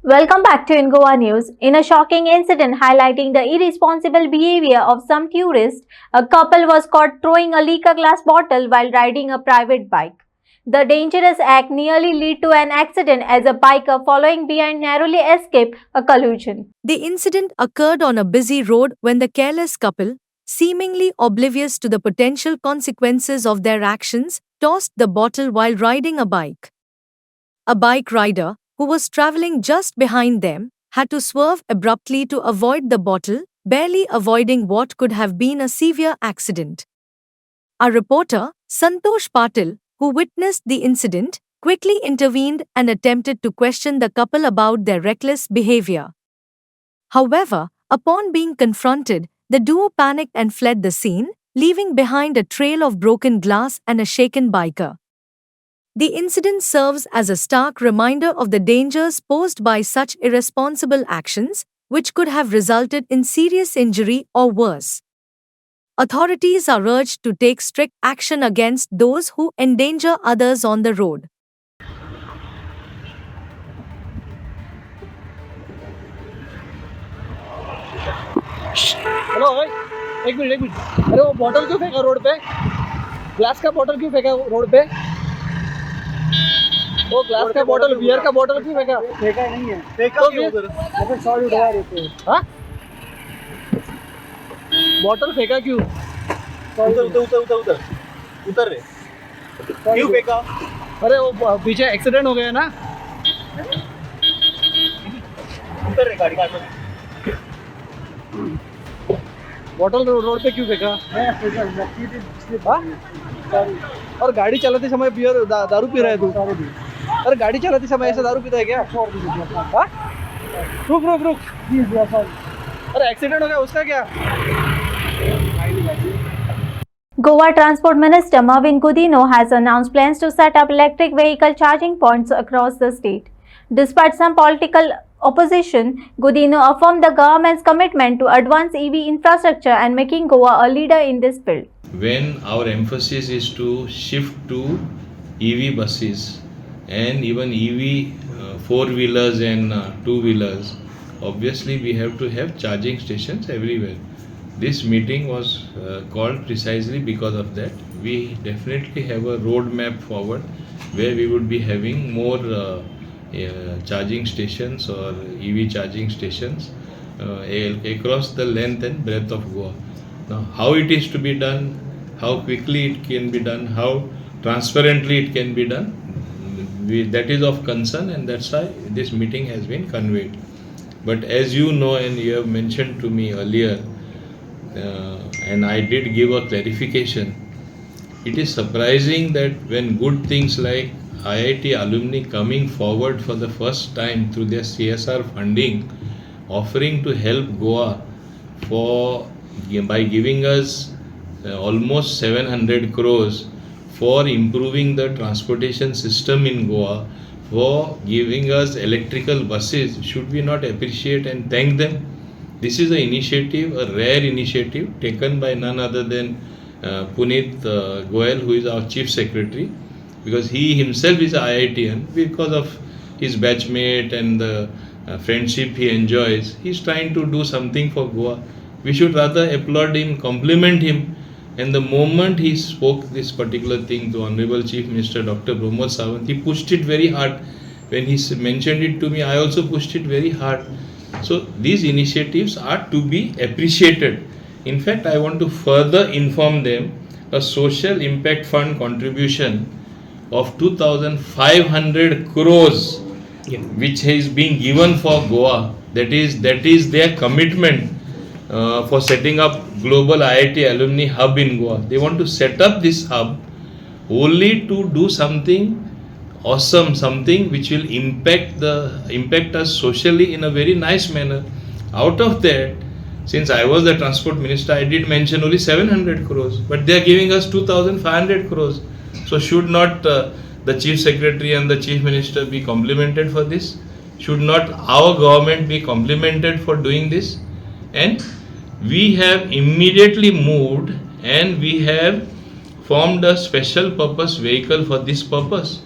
Welcome back to In Goa News. In a shocking incident highlighting the irresponsible behavior of some tourists, a couple was caught throwing a liquor glass bottle while riding a private bike. The dangerous act nearly led to an accident as a biker following behind narrowly escaped a collision. The incident occurred on a busy road when the careless couple, seemingly oblivious to the potential consequences of their actions, tossed the bottle while riding a bike. A bike rider, who was traveling just behind them, had to swerve abruptly to avoid the bottle, barely avoiding what could have been a severe accident. Our reporter, Santosh Patil, who witnessed the incident, quickly intervened and attempted to question the couple about their reckless behavior. However, upon being confronted, the duo panicked and fled the scene, leaving behind a trail of broken glass and a shaken biker. The incident serves as a stark reminder of the dangers posed by such irresponsible actions, which could have resulted in serious injury or worse. Authorities are urged to take strict action against those who endanger others on the road. Hello भाई, एक minute. अरे वो bottle क्यों फेंका road पे? Glass का bottle क्यों फेंका रोड पे? वो ग्लास का बॉटल, बियर का बॉटल क्यों फेंका? फेंका नहीं है। फेंका तो क्यों? उधर फिर सॉरी उड़ा देते हैं। हाँ, बॉटल फेंका क्यों? उधर उधर उधर उधर उधर उधर रे क्यों फेंका? अरे वो पीछे एक्सीडेंट हो गया ना। उधर रे गाड़ी का बॉटल रोड पे क्यों फेंका? मैं फेंका लकी थी पिछले हाँ? सॉरी और गाड़ी चलाते समय बियर दारू पी रहा है तू? सॉरी दी अरे गाड़ी चलाते समय ऐसा दारू पीता है क्या? सॉरी दी हाँ? रुक रुक रुक। जी जी सॉरी अरे एक्सीडेंट हो गया, उसका क्या? Goa Transport Minister Marvin Godino has announced plans to set up electric vehicle charging points across the state. Despite some political opposition, Godino affirmed the government's commitment to advance EV infrastructure and making Goa a leader in this field. When our emphasis is to shift to EV buses and even EV four-wheelers and two-wheelers, obviously we have to have charging stations everywhere. This meeting was called precisely because of that. We definitely have a roadmap forward where we would be having more charging stations or EV charging stations across the length and breadth of Goa. Now, how it is to be done, how quickly it can be done, how transparently it can be done, that is of concern, and that's why this meeting has been conveyed. But as you know, and you have mentioned to me earlier, and I did give a clarification, it is surprising that when good things like IIT alumni coming forward for the first time through their CSR funding, offering to help Goa by giving us almost 700 crores for improving the transportation system in Goa, for giving us electrical buses, should we not appreciate and thank them? This is an initiative, a rare initiative taken by none other than Puneet Goyal, who is our Chief Secretary, because he himself is an IITian. Because of his batchmate and the friendship he enjoys, he is trying to do something for Goa. We should rather applaud him, compliment him. And the moment he spoke this particular thing to Honorable Chief Minister Dr. Pramod Sawant, he pushed it very hard. When he mentioned it to me, I also pushed it very hard. So these initiatives are to be appreciated. In fact, I want to further inform them a social impact fund contribution of 2,500 crores, which is being given for Goa. That is their commitment for setting up Global IIT Alumni Hub in Goa. They want to set up this hub only to do something awesome, something which will impact us socially in a very nice manner. Out of that, since I was the transport minister, I did mention only 700 crores, but they are giving us 2,500 crores. So should not the chief secretary and the chief minister be complimented for this? Should not our government be complimented for doing this? And we have immediately moved and we have formed a special purpose vehicle for this purpose.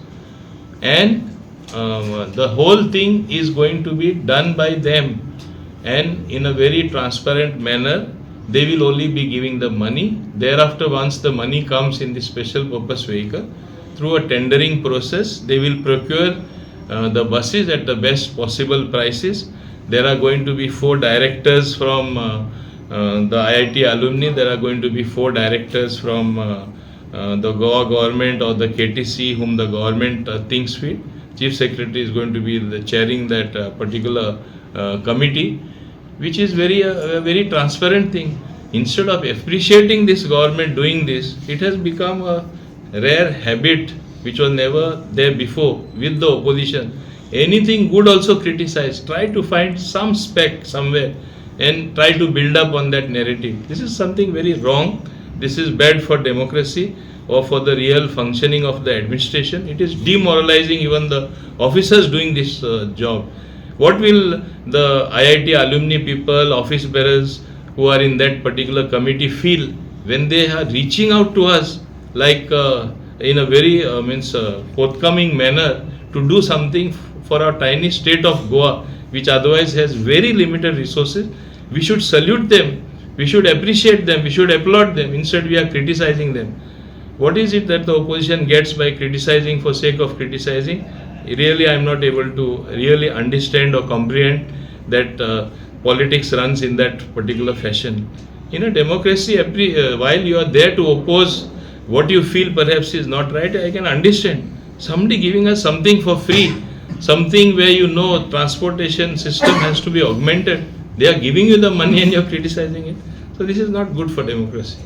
And the whole thing is going to be done by them, and in a very transparent manner. They will only be giving the money. Thereafter, once the money comes in the special purpose vehicle, through a tendering process, they will procure the buses at the best possible prices. There are going to be 4 directors from the IIT alumni. There are going to be 4 directors from the Goa government or the KTC, whom the government thinks fit. Chief Secretary is going to be the chairing that particular committee, which is a very transparent thing. Instead of appreciating this government doing this, it has become a rare habit which was never there before with the opposition. Anything good also criticize. Try to find some speck somewhere and try to build up on that narrative. This is something very wrong. This is bad for democracy or for the real functioning of the administration. It is demoralizing even the officers doing this job. What will the IIT alumni people, office bearers who are in that particular committee feel when they are reaching out to us like in a very forthcoming manner to do something for our tiny state of Goa, which otherwise has very limited resources? We should salute them, we should appreciate them, we should applaud them. Instead, we are criticizing them. What is it that the opposition gets by criticizing for sake of criticizing? Really, I am not able to really understand or comprehend that politics runs in that particular fashion. In a democracy, while you are there to oppose what you feel perhaps is not right, I can understand. Somebody giving us something for free, something where transportation system has to be augmented. They are giving you the money and you are criticizing it. So this is not good for democracy.